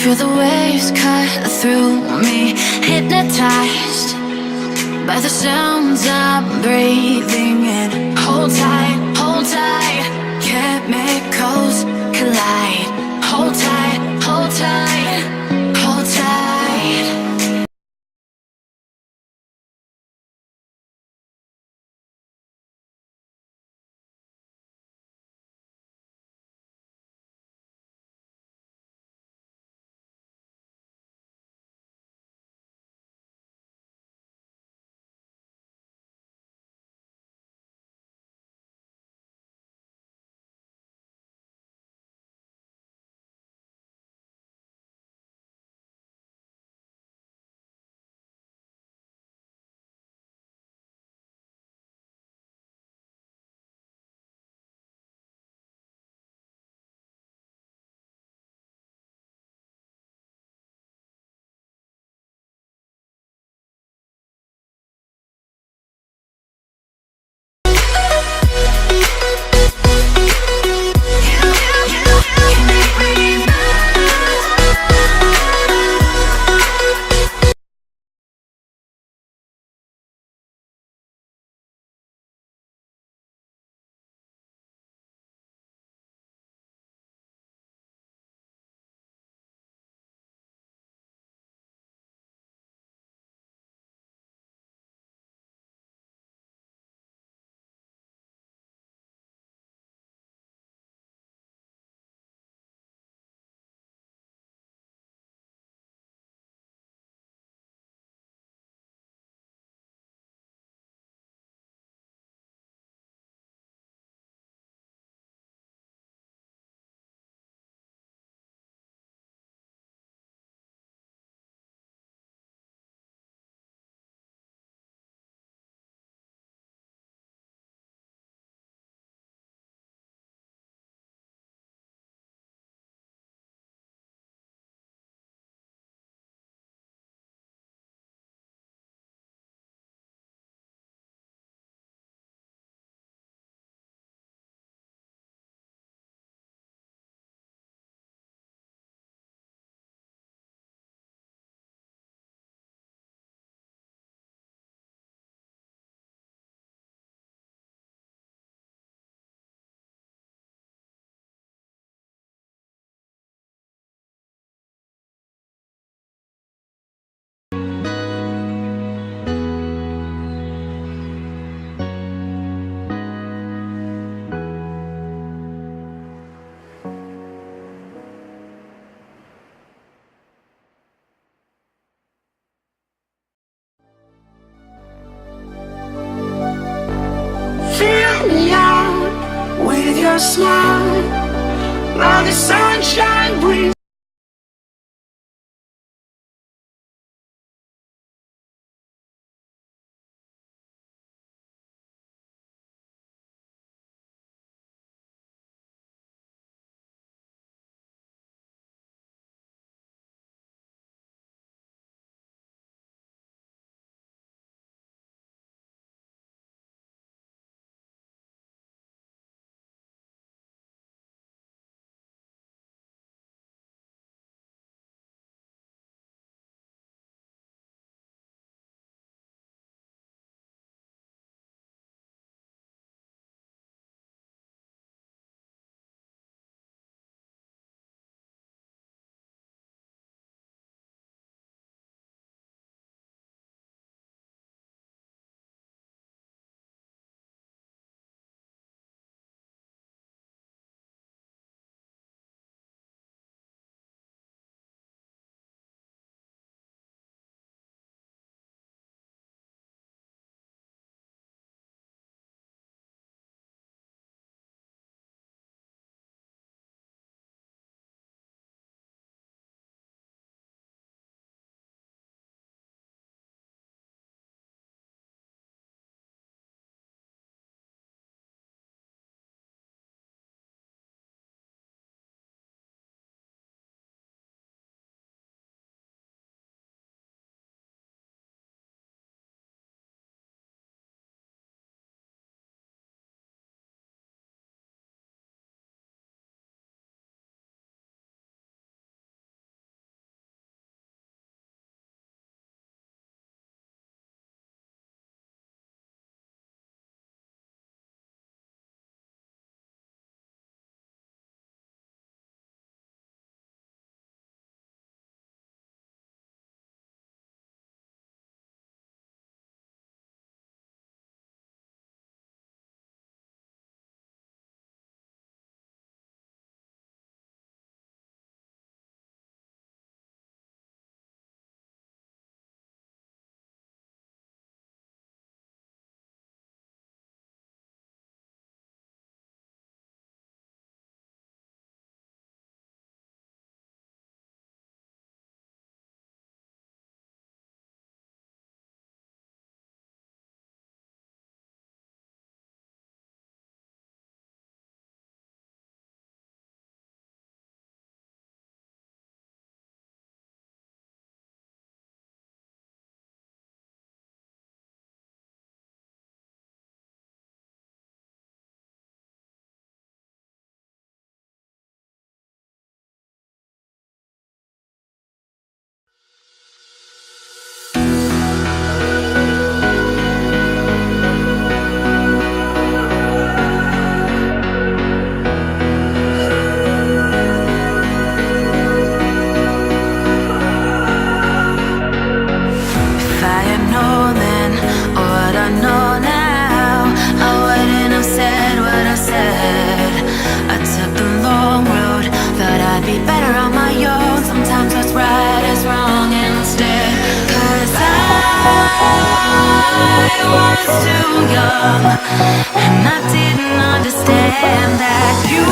Feel the waves cut through me, hypnotized by the sounds I'm breathing in. Hold tight, chemicals collide. Hold tight, hold tight, hold tight. Fill me out with your smile. Now the sunshine brings was too young, and I didn't understand that you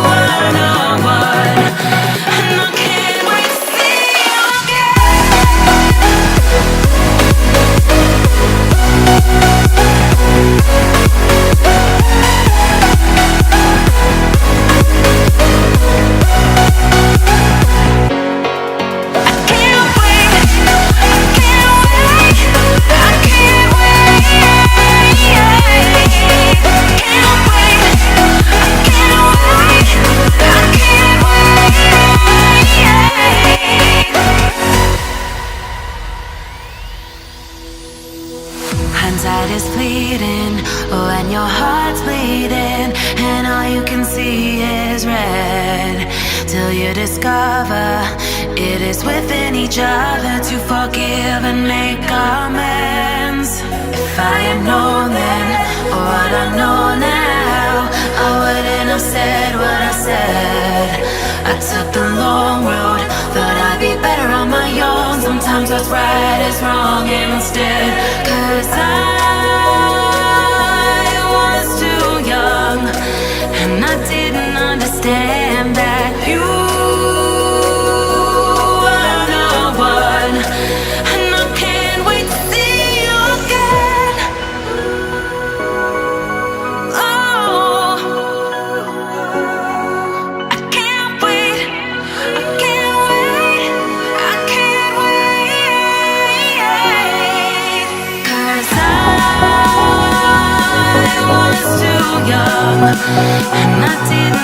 were the one, and I can't wait to see you again. Hindsight is fleeting when your heart's bleeding and all you can see is red, till you discover it is within each other to forgive and make amends. If I had known then what I know now, I wouldn't have said what I said. I took the long road, thought I'd be better on my own. Sometimes what's right is wrong instead, 'cause I was too young, and I didn't understand that you were the one, and I can't wait to see you again. Oh, I can't wait, I can't wait, I can't wait, 'cause I was too young, and I didn't